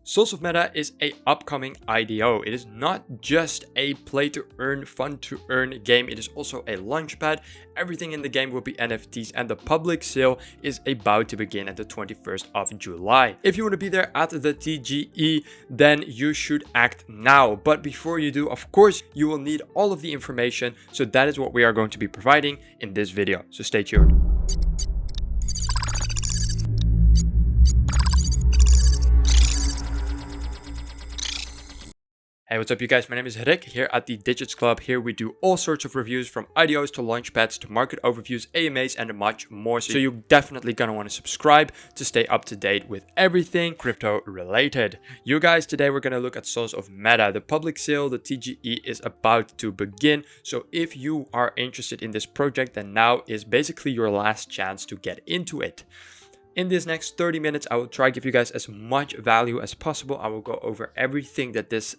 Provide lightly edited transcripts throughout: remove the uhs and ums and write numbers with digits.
Souls of Meta is a upcoming IDO. It is not just a play to earn, fun to earn game. It is also a launchpad. Everything in the game will be NFTs, and the public sale is about to begin at the 21st of July. If you want to be there at the TGE, then you should act now. But before you do, of course, you will need all of the information. So that is what we are going to be providing in this video. So stay tuned. Hey, what's up you guys? My name is Rick here at the DigitsClub. Here we do all sorts of reviews from IDOs to launchpads to market overviews, AMAs and much more. So you're definitely gonna want to subscribe to stay up to date with everything crypto related. You guys, today we're gonna look at Souls of Meta. The public sale, the TGE, is about to begin. So if you are interested in this project, then now is basically your last chance to get into it. In this next 30 minutes, I will try to give you guys as much value as possible. I will go over everything that this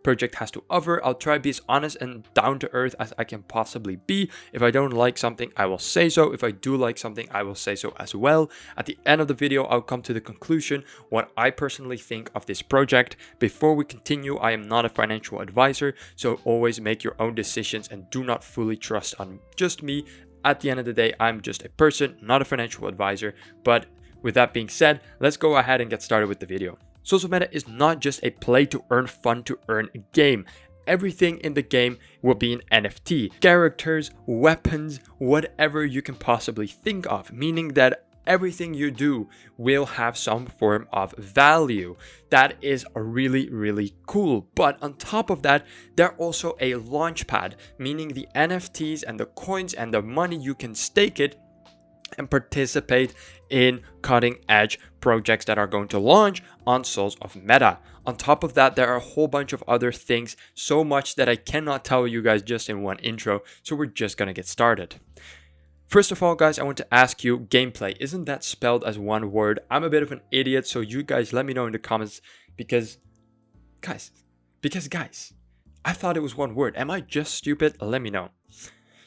project has to offer. I'll try to be as honest and down to earth as I can possibly be. If I don't like something, I will say so. If I do like something, I will say so as well. At the end of the video, I'll come to the conclusion what I personally think of this project. Before we continue, I am not a financial advisor, so always make your own decisions and do not fully trust on just me. At the end of the day, I'm just a person, not a financial advisor. But with that being said, let's go ahead and get started with the video. Souls of Meta is not just a play to earn, fun to earn game. Everything in the game will be an NFT. Characters, weapons, whatever you can possibly think of, meaning that everything you do will have some form of value. That is really, really cool. But on top of that, there's also a launchpad, meaning the NFTs and the coins and the money you can stake it and participate in cutting edge projects that are going to launch on Souls of Meta. On top of that, there are a whole bunch of other things, so much that I cannot tell you guys just in one intro, so we're just gonna get started. First of all, guys, I want to ask you, gameplay, isn't that spelled as one word? I'm a bit of an idiot, so you guys let me know in the comments, because guys, I thought it was one word. Am I just stupid? Let me know.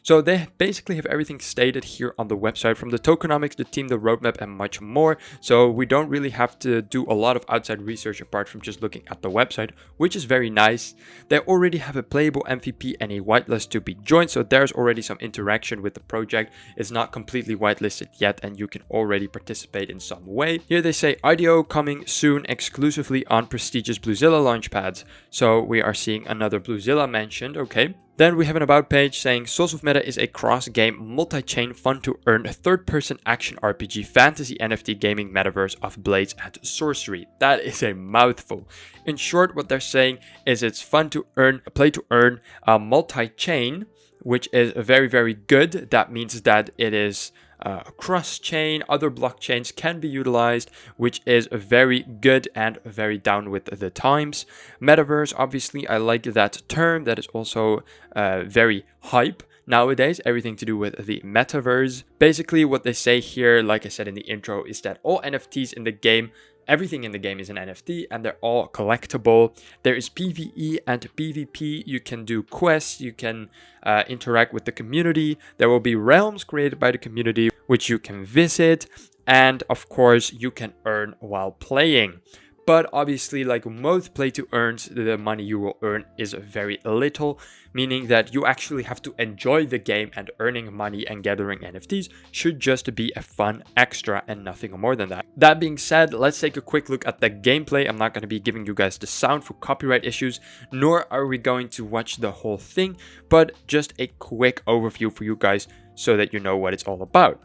So they basically have everything stated here on the website, from the tokenomics, the team, the roadmap, and much more. So we don't really have to do a lot of outside research apart from just looking at the website, which is very nice. They already have a playable MVP and a whitelist to be joined, so there's already some interaction with the project. It's not completely whitelisted yet, and you can already participate in some way. Here they say IDO coming soon exclusively on prestigious Bluezilla launchpads. So we are seeing another Bluezilla mentioned, okay. Then we have an about page saying Souls of Meta is a cross-game, multi-chain, fun-to-earn, third-person action RPG, fantasy NFT gaming metaverse of blades and sorcery. That is a mouthful. In short, what they're saying is it's fun to earn, play-to-earn, multi-chain, which is very, very good. That means that it is cross-chain, other blockchains can be utilized, which is very good and very down with the times. Metaverse, obviously, I like that term. That is also very hype nowadays, everything to do with the metaverse. Basically, what they say here, like I said in the intro, is that all NFTs in the game, everything in the game is an NFT, and they're all collectible. There is PvE and PvP. You can do quests, you can interact with the community. There will be realms created by the community, which you can visit. And of course, you can earn while playing. But obviously, like most play-to-earns, the money you will earn is very little, meaning that you actually have to enjoy the game, and earning money and gathering NFTs should just be a fun extra and nothing more than that. That being said, let's take a quick look at the gameplay. I'm not going to be giving you guys the sound for copyright issues, nor are we going to watch the whole thing, but just a quick overview for you guys so that you know what it's all about.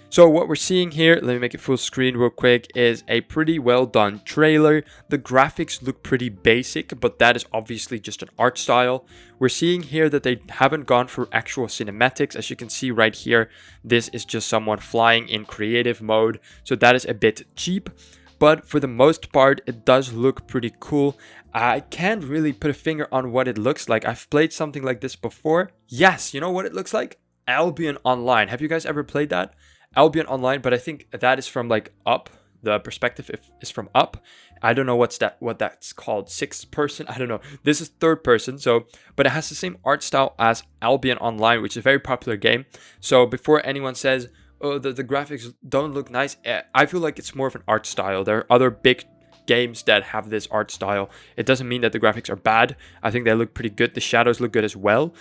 So what we're seeing here, let me make it full screen real quick, is a pretty well done trailer. The graphics look pretty basic, but that is obviously just an art style. We're seeing here that they haven't gone for actual cinematics. As you can see right here, this is just someone flying in creative mode. So that is a bit cheap, but for the most part, it does look pretty cool. I can't really put a finger on what it looks like. I've played something like this before. Yes, you know what it looks like? Albion Online. Have you guys ever played that? Albion Online, but I think that is from like up. The perspective is from up. I don't know what that's called. Sixth person. I don't know. This is third person. So, but it has the same art style as Albion Online, which is a very popular game. So before anyone says, oh, the graphics don't look nice, I feel like it's more of an art style. There are other big games that have this art style. It doesn't mean that the graphics are bad. I think they look pretty good. The shadows look good as well.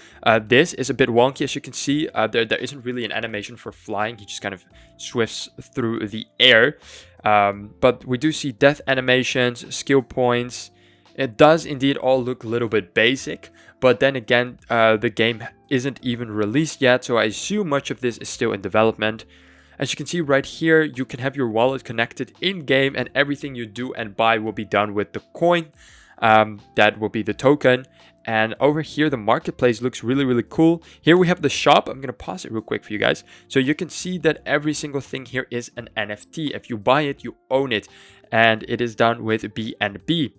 This is a bit wonky, as you can see. There isn't really an animation for flying. He just kind of swifts through the air. But we do see death animations, skill points. It does indeed all look a little bit basic, but then again, the game isn't even released yet, so I assume much of this is still in development. As you can see right here, you can have your wallet connected in-game, and everything you do and buy will be done with the coin. That will be the token. And over here, the marketplace looks really, really cool. Here we have the shop. I'm going to pause it real quick for you guys. So you can see that every single thing here is an NFT. If you buy it, you own it. And it is done with BNB.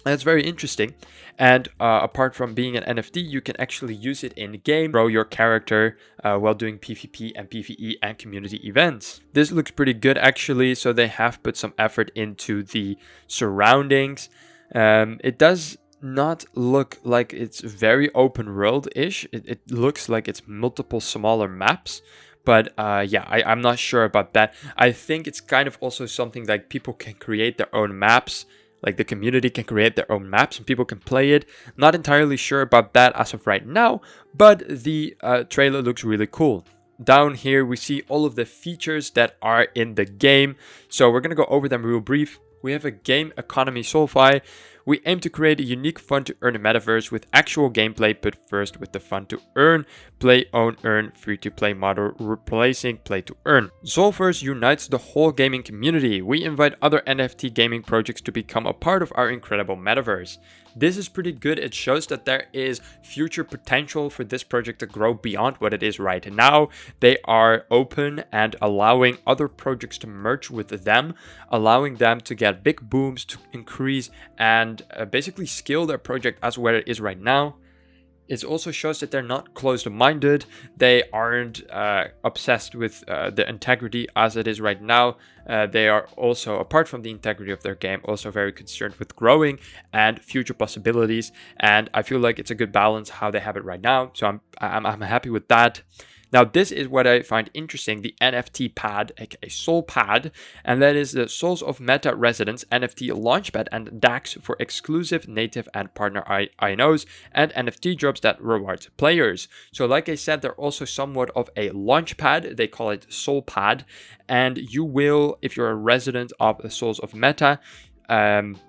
That's very interesting. And apart from being an NFT, you can actually use it in game, grow your character while doing PvP and PvE and community events. This looks pretty good actually. So they have put some effort into the surroundings. It does not look like it's very open world-ish. It looks like it's multiple smaller maps. But yeah, I'm not sure about that. I think it's kind of also something like people can create their own maps. Like the community can create their own maps and people can play it. Not entirely sure about that as of right now, but the trailer looks really cool. Down here, we see all of the features that are in the game. So we're going to go over them real brief. We have a game economy SocialFi. We aim to create a unique fun to earn metaverse with actual gameplay, but first with the fun to earn, play, own, earn, free to play model replacing play to earn. SOLVerse unites the whole gaming community. We invite other NFT gaming projects to become a part of our incredible metaverse. This is pretty good. It shows that there is future potential for this project to grow beyond what it is right now. They are open and allowing other projects to merge with them, allowing them to get big booms, to increase and basically scale their project as where it is right now. It also shows that they're not closed-minded. They aren't obsessed with the integrity as it is right now. They are also, apart from the integrity of their game, also very concerned with growing and future possibilities. And I feel like it's a good balance how they have it right now. So I'm happy with that. Now, this is what I find interesting, the NFT pad, aka Soul Pad, and that is the Souls of Meta Residence NFT Launchpad and DAX for exclusive native and partner INOs and NFT drops that rewards players. So like I said, they're also somewhat of a launchpad. They call it Soul Pad, and you will, if you're a resident of the Souls of Meta,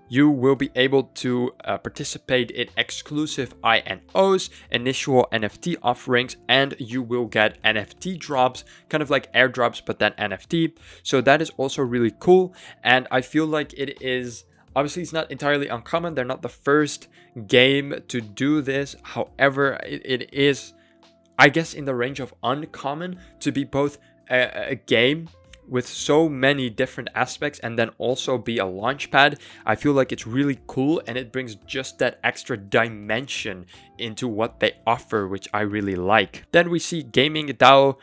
you will be able to participate in exclusive INOs, initial NFT offerings, and you will get NFT drops, kind of like airdrops, but then NFT. So that is also really cool. And I feel like it is, obviously it's not entirely uncommon. They're not the first game to do this. However, it is, I guess, in the range of uncommon to be both a game with so many different aspects and then also be a launchpad. I feel like it's really cool and it brings just that extra dimension into what they offer, which I really like. Then we see Gaming DAO,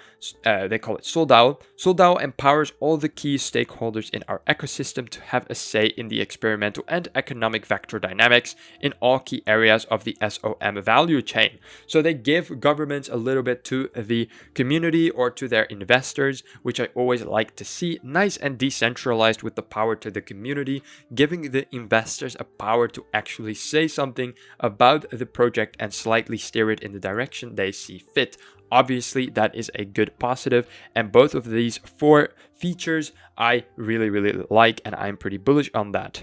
they call it Soul DAO. Soul DAO empowers all the key stakeholders in our ecosystem to have a say in the experimental and economic vector dynamics in all key areas of the SOM value chain. So they give governments a little bit to the community or to their investors, which I always like to see. Nice and decentralized with the power to the community, giving the investors a power to actually say something about the project and slightly steer it in the direction they see fit. Obviously, that is a good positive, and both of these 4 features I really, really like, and I'm pretty bullish on that.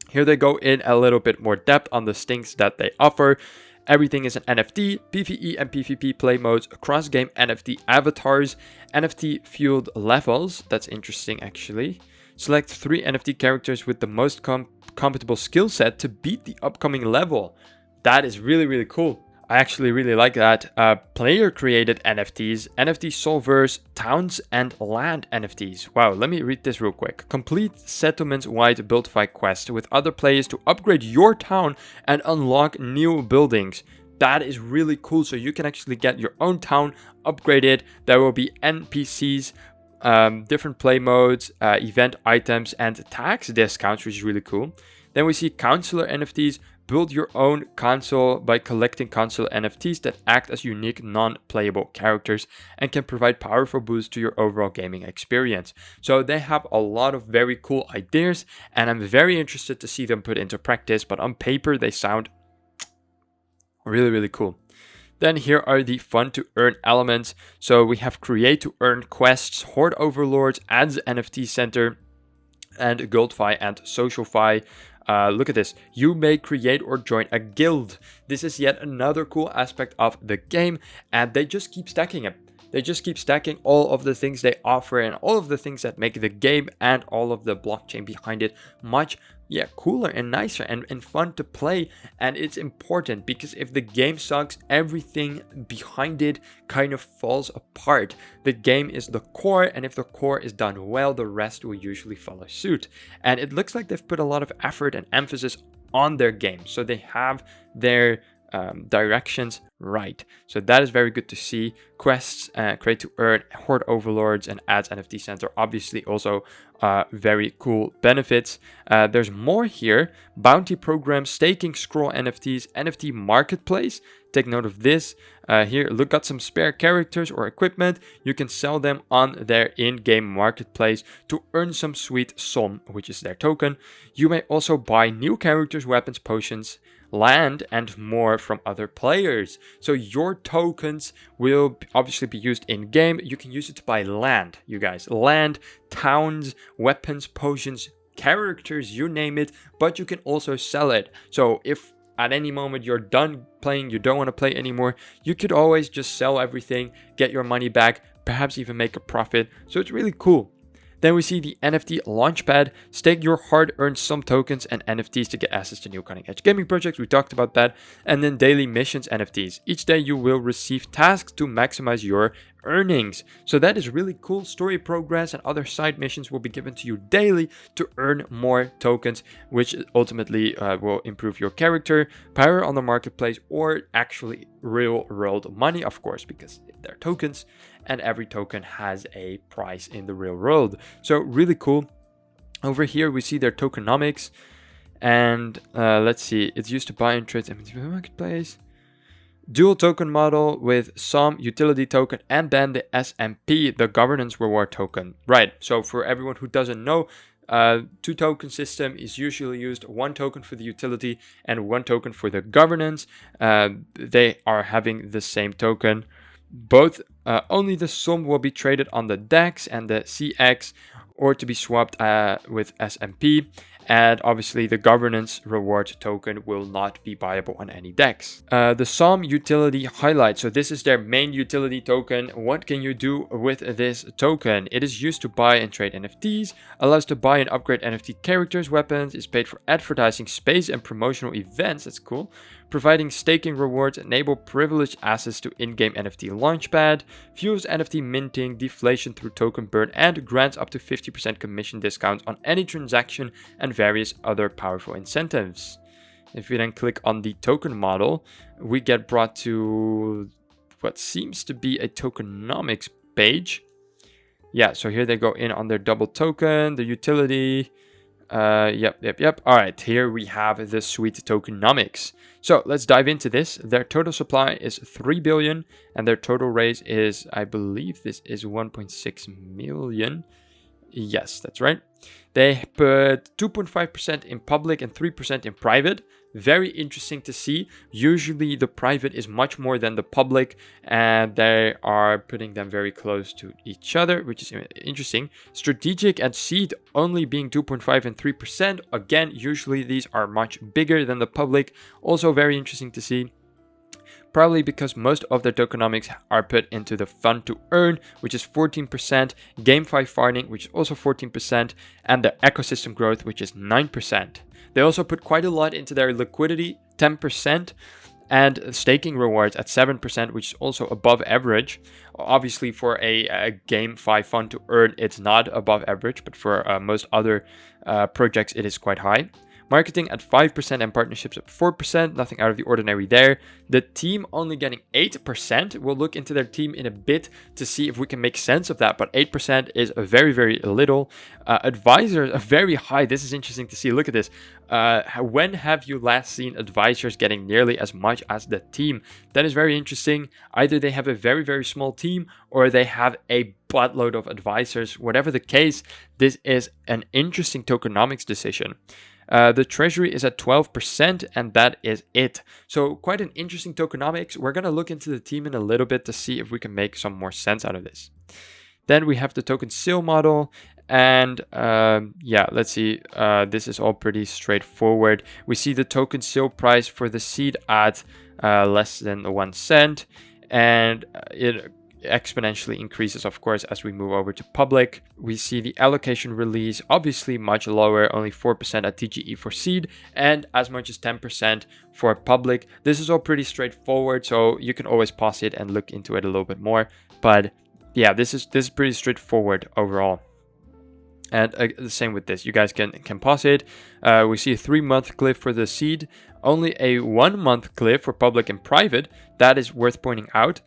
Here they go in a little bit more depth on the things that they offer. Everything is an NFT, PvE and PvP play modes, cross-game NFT avatars, NFT-fueled levels. That's interesting, actually. Select 3 NFT characters with the most compatible skill set to beat the upcoming level. That is really, really cool. I actually really like that. Player-created NFTs, NFT SOLVerse, towns and land NFTs. Wow, let me read this real quick. Complete settlements-wide buildify quest with other players to upgrade your town and unlock new buildings. That is really cool. So you can actually get your own town upgraded. There will be NPCs, different play modes, event items, and tax discounts, which is really cool. Then we see counselor NFTs. Build your own console by collecting console NFTs that act as unique non-playable characters and can provide powerful boosts to your overall gaming experience. So they have a lot of very cool ideas, and I'm very interested to see them put into practice, but on paper they sound really cool. Then here are the fun to earn elements. So we have create to earn quests, horde overlords, ads NFT center, and GameFi and SocialFi. Look at this. You may create or join a guild. This is yet another cool aspect of the game, and they just keep stacking it. They just keep stacking all of the things they offer and all of the things that make the game and all of the blockchain behind it much cooler and nicer and fun to play. And it's important because if the game sucks, everything behind it kind of falls apart. The game is the core, and if the core is done well, the rest will usually follow suit. And it looks like they've put a lot of effort and emphasis on their game, so they have their directions right. So that is very good to see. Quests, create to earn, horde overlords, and ads NFT center, obviously also very cool benefits. There's more here. Bounty programs, staking scroll NFTs, NFT marketplace. Take note of this. Here, got some spare characters or equipment. You can sell them on their in-game marketplace to earn some sweet SOM, which is their token. You may also buy new characters, weapons, potions, land, and more from other players. So your tokens will obviously be used in game. You can use it to buy land, you guys. Land, towns, weapons, potions, characters, you name it, but you can also sell it. So if at any moment you're done playing, you don't want to play anymore, you could always just sell everything, get your money back, perhaps even make a profit. So it's really cool. Then we see the NFT Launchpad. Stake your hard-earned SOM tokens and NFTs to get access to new cutting-edge gaming projects. We talked about that. And then daily missions NFTs. Each day you will receive tasks to maximize your earnings. So that is really cool. Story progress and other side missions will be given to you daily to earn more tokens, which ultimately will improve your character, power on the marketplace, or actually real-world money, of course, because they're tokens. And every token has a price in the real world. So really cool. Over here we see their tokenomics, and let's see, it's used to buy and trade in the marketplace. Dual token model with SOM utility token, and then the SMP, the governance reward token. Right, so for everyone who doesn't know, two token system is usually used, one token for the utility and one token for the governance. They are having the same token. Both only the SOM will be traded on the DEX and the CX, or to be swapped with SMP. And obviously the governance reward token will not be buyable on any DEX. The SOM utility highlight. So this is their main utility token. What can you do with this token? It is used to buy and trade NFTs, allows to buy and upgrade NFT characters, weapons, is paid for advertising space and promotional events. That's cool. Providing staking rewards, enable privileged access to in-game NFT Launchpad, fuels NFT minting, deflation through token burn, and grants up to 50% commission discounts on any transaction, and various other powerful incentives. If we then click on the token model, we get brought to what seems to be a tokenomics page. Yeah, so here they go in on their double token, the utility. Yep. All right, here we have the sweet tokenomics. So let's dive into this. Their total supply is 3 billion, and their total raise is, I believe this is 1.6 million. Yes, that's right. They put 2.5% in public and 3% in private. Very interesting to see. Usually the private is much more than the public, and they are putting them very close to each other, which is interesting. Strategic and seed only being 2.5 and 3%. Again, usually these are much bigger than the public. Also very interesting to see. Probably because most of their tokenomics are put into the fund to earn, which is 14%, GameFi farming, which is also 14%, and the ecosystem growth, which is 9%. They also put quite a lot into their liquidity, 10%, and staking rewards at 7%, which is also above average. Obviously, for a GameFi fund to earn, it's not above average, but for most other projects, it is quite high. Marketing at 5% and partnerships at 4%. Nothing out of the ordinary there. The team only getting 8%. We'll look into their team in a bit to see if we can make sense of that. But 8% is very, very little. Advisors are very high. This is interesting to see. Look at this. When have you last seen advisors getting nearly as much as the team? That is very interesting. Either they have a very, very small team or they have a buttload of advisors. Whatever the case, this is an interesting tokenomics decision. The treasury is at 12%, and that is it. So quite an interesting tokenomics. We're going to look into the team in a little bit to see if we can make some more sense out of this. Then we have the token sale model. And yeah, let's see. This is all pretty straightforward. We see the token sale price for the seed at less than 1 cent. And it exponentially increases, of course, as we move over to public. We see the allocation release obviously much lower, only 4% at TGE for seed and as much as 10% for public. This is all pretty straightforward, so you can always pause it and look into it a little bit more. But yeah, this is pretty straightforward overall. And the same with this, you guys can pause it. We see a 3-month cliff for the seed, only a 1-month cliff for public and private. That is worth pointing out.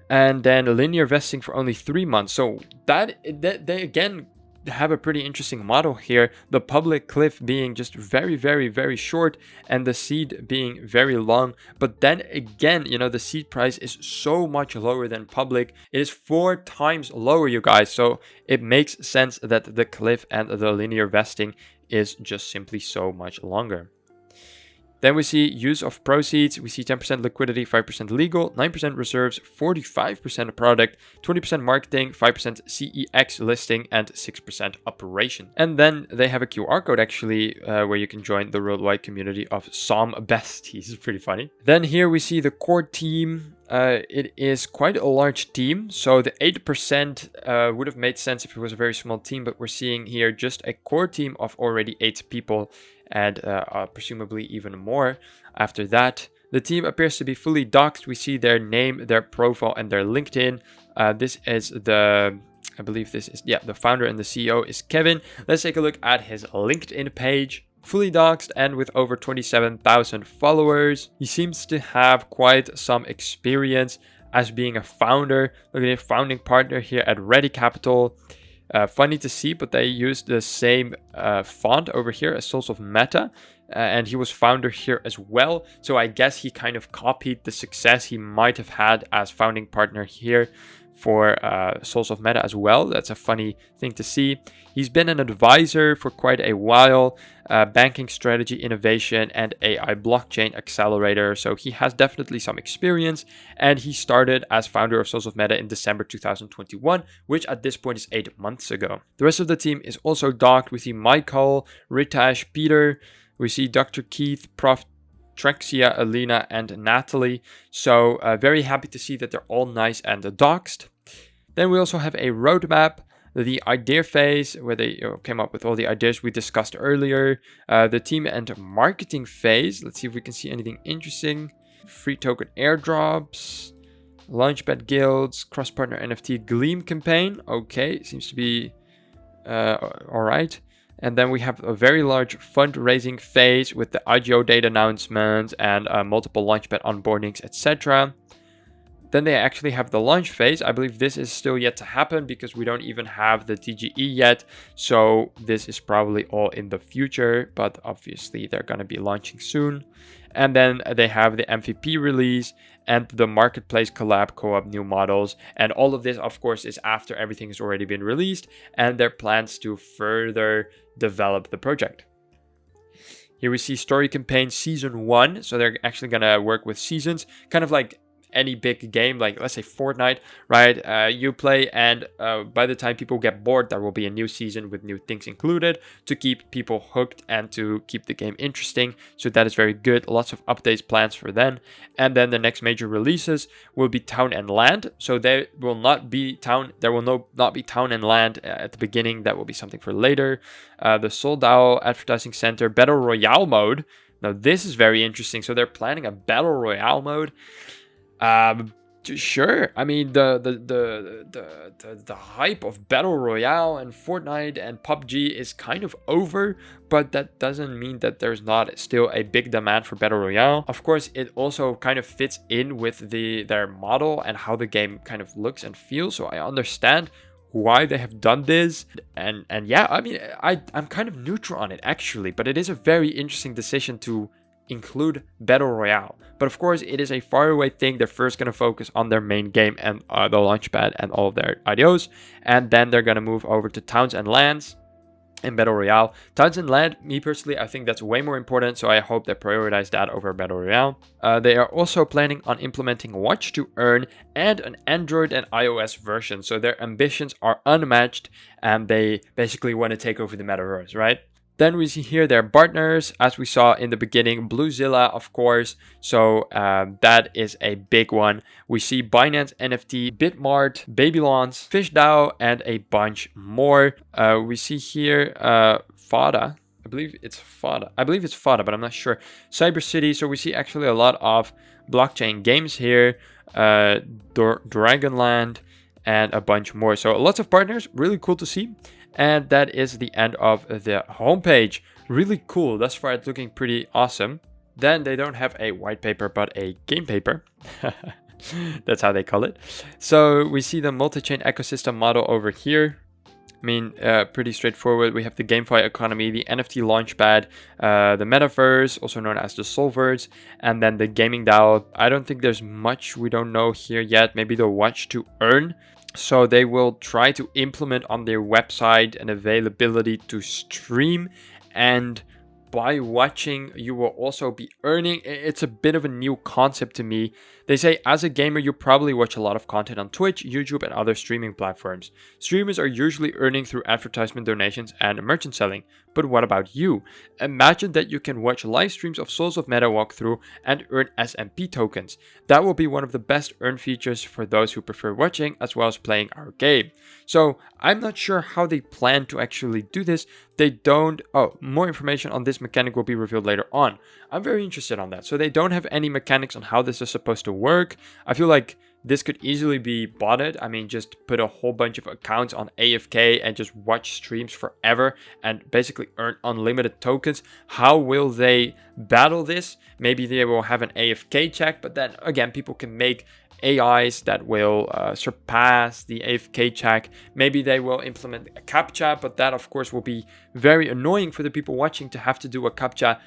And then linear vesting for only 3 months. So that they again have a pretty interesting model here. The public cliff being just very, very, very short and the seed being very long. But then again, you know, the seed price is so much lower than public. It is 4 times lower, you guys. So it makes sense that the cliff and the linear vesting is just simply so much longer. Then we see use of proceeds. We see 10% liquidity, 5% legal, 9% reserves, 45% product, 20% marketing, 5% CEX listing, and 6% operation. And then they have a QR code actually where you can join the worldwide community of SOM besties. It's pretty funny. Then here we see the core team. It is quite a large team. So the 8% would have made sense if it was a very small team, but we're seeing here just a core team of already 8 people. And presumably even more after that. The team appears to be fully doxed. We see their name, their profile, and their LinkedIn. This is the, I believe this is, yeah, the founder and the CEO is Kevin. Let's take a look at his LinkedIn page. Fully doxed and with over 27,000 followers. He seems to have quite some experience as being a founder. Look at it, founding partner here at Ready Capital. Funny to see, but they used the same font over here as Souls of Meta, and he was founder here as well. So I guess he kind of copied the success he might have had as founding partner here for Souls of Meta as well. That's a funny thing to see. He's been an advisor for quite a while, banking strategy, innovation, and AI blockchain accelerator. So he has definitely some experience, and he started as founder of Souls of Meta in December 2021, which at this point is 8 months ago. The rest of the team is also docked. We see Michael, Ritash, Peter. We see Dr. Keith, Prof. Trexia, Alina, and Natalie. So very happy to see that they're all nice and doxed. Then we also have a roadmap, the idea phase, where they came up with all the ideas we discussed earlier. The team and marketing phase. Let's see if we can see anything interesting. Free token airdrops, launchpad guilds, cross-partner NFT Gleam campaign. Okay, seems to be all right. And then we have a very large fundraising phase with the IGO date announcements and multiple launchpad onboardings, etc. Then they actually have the launch phase. I believe this is still yet to happen because we don't even have the TGE yet. So this is probably all in the future, but obviously they're going to be launching soon. And then they have the MVP release and the marketplace collab co-op new models. And all of this, of course, is after everything has already been released and their plans to further develop the project. Here we see story campaign season 1. So they're actually going to work with seasons, kind of like any big game, like let's say Fortnite, right? You play, and by the time people get bored, there will be a new season with new things included to keep people hooked and to keep the game interesting. So that is very good. Lots of updates plans for then. And then the next major releases will be Town and Land. So there will not be Town. There will not be Town and Land at the beginning. That will be something for later. The Soldao Advertising Center Battle Royale mode. Now this is very interesting. So they're planning a Battle Royale mode. Sure. I mean, the hype of Battle Royale and Fortnite and PUBG is kind of over, but that doesn't mean that there's not still a big demand for Battle Royale. Of course, it also kind of fits in with their model and how the game kind of looks and feels, so I understand why they have done this. And yeah, I mean, I'm kind of neutral on it actually, but it is a very interesting decision to include Battle Royale. But of course, it is a faraway thing. They're first going to focus on their main game and the launchpad and all of their IDOs, and then they're going to move over to Towns and Lands in Battle Royale. Towns and Land, me personally, I think that's way more important, so I hope they prioritize that over Battle Royale. They are also planning on implementing Watch to Earn and an Android and iOS version, so their ambitions are unmatched, and they basically want to take over the metaverse, right? Then we see here their partners, as we saw in the beginning, Bluezilla, of course. So that is a big one. We see Binance NFT, Bitmart, Babylons, FishDAO, and a bunch more. We see here FADA. I believe it's FADA, but I'm not sure. CyberCity. So we see actually a lot of blockchain games here. Dragonland, and a bunch more. So lots of partners. Really cool to see. And that is the end of the homepage. Really cool. Thus far, it's looking pretty awesome. Then they don't have a white paper, but a game paper. That's how they call it. So we see the multi-chain ecosystem model over here. I mean, pretty straightforward. We have the GameFi economy, the NFT launchpad, the metaverse, also known as the solvers, and then the gaming DAO. I don't think there's much we don't know here yet. Maybe the Watch to Earn. So they will try to implement on their website an availability to stream, and by watching you will also be earning. It's a bit of a new concept to me. They say as a gamer you probably watch a lot of content on Twitch, YouTube, and other streaming platforms. Streamers are usually earning through advertisement donations and merchant selling. But what about you? Imagine that you can watch live streams of Souls of Meta walkthrough and earn SMP tokens. That will be one of the best earn features for those who prefer watching as well as playing our game. So I'm not sure how they plan to actually do this. They don't. Oh, more information on this mechanic will be revealed later on. I'm very interested on that. So they don't have any mechanics on how this is supposed to work. I feel like this could easily be botted. I mean, just put a whole bunch of accounts on AFK and just watch streams forever and basically earn unlimited tokens. How will they battle this? Maybe they will have an AFK check, but then again, people can make AIs that will surpass the AFK check. Maybe they will implement a CAPTCHA, but that of course will be very annoying for the people watching to have to do a CAPTCHA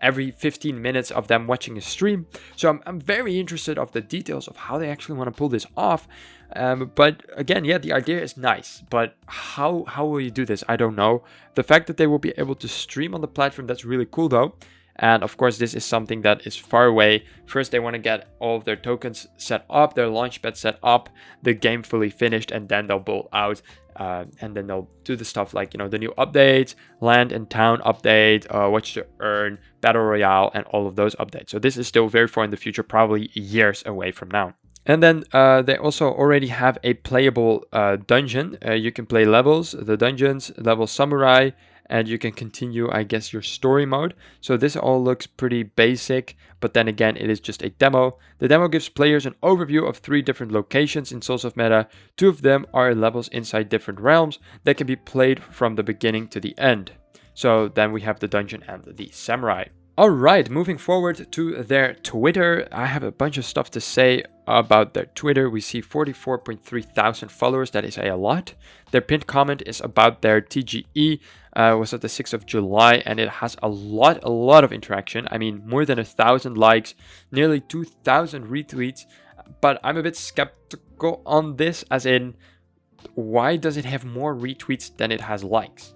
every 15 minutes of them watching a stream. So I'm very interested of the details of how they actually want to pull this off. But again, yeah, the idea is nice, but how will you do this? I don't know. The fact that they will be able to stream on the platform, that's really cool though. And of course, this is something that is far away. First, they want to get all of their tokens set up, their launchpad set up, the game fully finished, and then they'll build out. And then they'll do the stuff like, the new updates, land and town update, Watch to Earn, Battle Royale, and all of those updates. So this is still very far in the future, probably years away from now. And then they also already have a playable dungeon. You can play levels, the dungeons, level samurai, and you can continue, I guess, your story mode. So this all looks pretty basic, but then again, it is just a demo. The demo gives players an overview of 3 different locations in Souls of Meta. 2 of them are levels inside different realms that can be played from the beginning to the end. So then we have the dungeon and the samurai. All right, moving forward to their Twitter. I have a bunch of stuff to say about their Twitter. We see 44.3 thousand followers. That is a lot. Their pinned comment is about their TGE. Was at the 6th of July, and it has a lot of interaction. I mean, more than 1,000 likes, nearly 2,000 retweets. But I'm a bit skeptical on this, as in, why does it have more retweets than it has likes?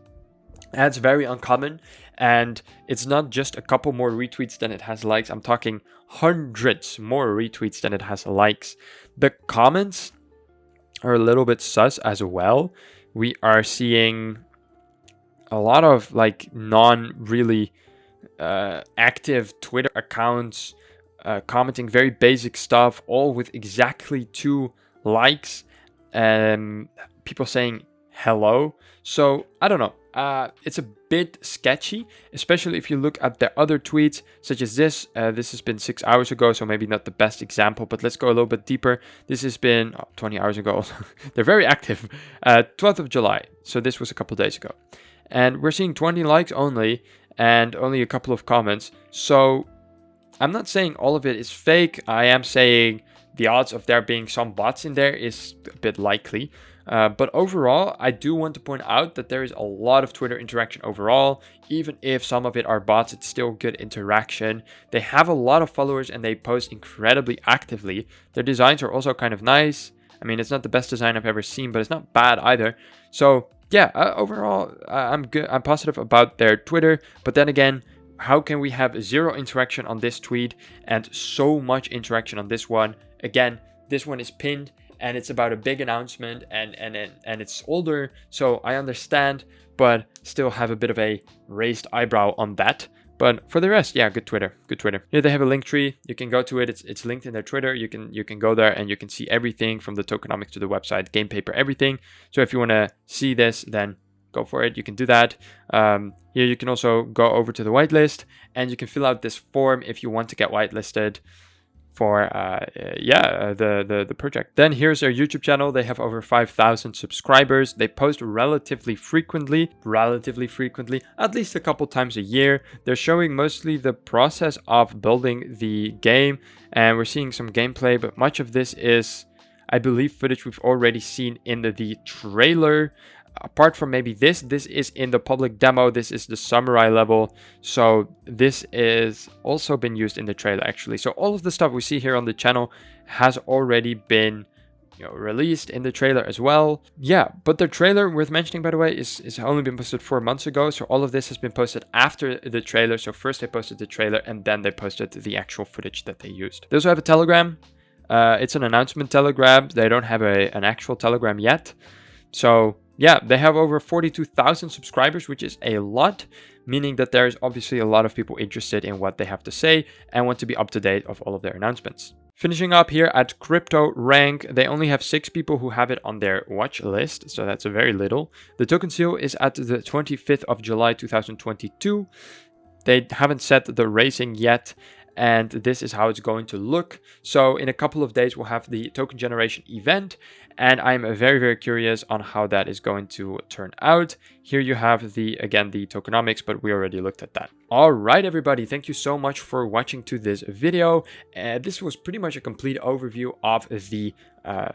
That's very uncommon, and it's not just a couple more retweets than it has likes. I'm talking hundreds more retweets than it has likes. The comments are a little bit sus as well. We are seeing a lot of like non-really active Twitter accounts commenting very basic stuff, all with exactly 2 likes. People saying hello. So I don't know. it's a bit sketchy, especially if you look at their other tweets, such as this. This has been 6 hours ago, so maybe not the best example, but let's go a little bit deeper. This has been 20 hours ago. They're very active. 12th of July. So this was a couple days ago. And we're seeing 20 likes only and only a couple of comments. So I'm not saying all of it is fake. I am saying the odds of there being some bots in there is a bit likely. But overall, I do want to point out that there is a lot of Twitter interaction overall. Even if some of it are bots, it's still good interaction. They have a lot of followers and they post incredibly actively. Their designs are also kind of nice. I mean, it's not the best design I've ever seen, but it's not bad either. So yeah, overall, I'm good. I'm positive about their Twitter. But then again, how can we have zero interaction on this tweet and so much interaction on this one? Again, this one is pinned and it's about a big announcement and it's older, so I understand, but still have a bit of a raised eyebrow on that. But for the rest, yeah, good Twitter. Here they have a link tree. You can go to it. It's linked in their Twitter. You can go there and you can see everything from the tokenomics to the website, game paper, everything. So if you want to see this, then go for it. You can do that. Here you can also go over to the whitelist and you can fill out this form if you want to get whitelisted for the project. Then here's their YouTube channel. They have over 5,000 subscribers. They post relatively frequently, at least a couple times a year. They're showing mostly the process of building the game, and we're seeing some gameplay, but much of this is, I believe, footage we've already seen in the trailer. Apart from maybe this is in the public demo. This is the samurai level. So this is also been used in the trailer actually. So all of the stuff we see here on the channel has already been released in the trailer as well. Yeah, but the trailer, worth mentioning by the way, is only been posted 4 months ago. So all of this has been posted after the trailer. So first they posted the trailer and then they posted the actual footage that they used. They also have a Telegram. It's an announcement Telegram. They don't have an actual Telegram yet. So yeah, they have over 42,000 subscribers, which is a lot, meaning that there's obviously a lot of people interested in what they have to say and want to be up to date of all of their announcements. Finishing up here at Crypto Rank, they only have 6 people who have it on their watch list, so that's very little. The token seal is at the 25th of July 2022. They haven't set the raising yet, and this is how it's going to look. So in a couple of days, we'll have the token generation event, and I'm very, very curious on how that is going to turn out. Here you have the tokenomics, but we already looked at that. All right, everybody, thank you so much for watching to this video. This was pretty much a complete overview of the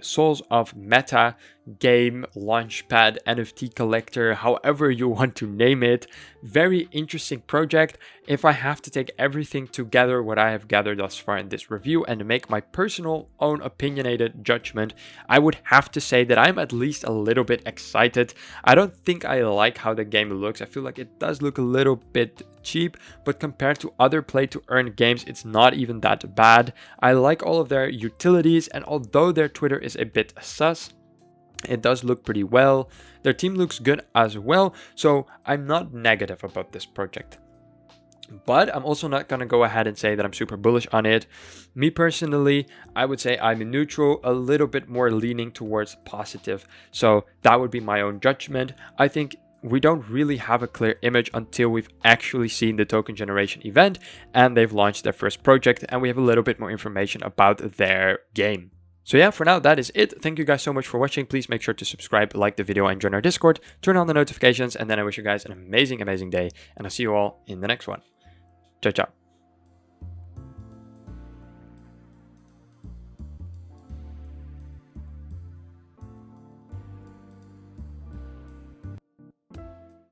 Souls of Meta game launchpad NFT collector, however you want to name it. Very interesting project. If I have to take everything together, what I have gathered thus far in this review, and make my personal own opinionated judgment, I would have to say that I'm at least a little bit excited. I don't think I like how the game looks. I feel like it does look a little bit cheap, but compared to other play to earn games, it's not even that bad. I like all of their utilities, and although their Twitter is a bit sus, it does look pretty well. Their team looks good as well, so I'm not negative about this project. But I'm also not going to go ahead and say that I'm super bullish on it. Me personally, I would say I'm neutral, a little bit more leaning towards positive. So that would be my own judgment. I think we don't really have a clear image until we've actually seen the token generation event and they've launched their first project and we have a little bit more information about their game. So yeah, for now, that is it. Thank you guys so much for watching. Please make sure to subscribe, like the video, and join our Discord. Turn on the notifications, and then I wish you guys an amazing, amazing day. And I'll see you all in the next one. Ciao, ciao.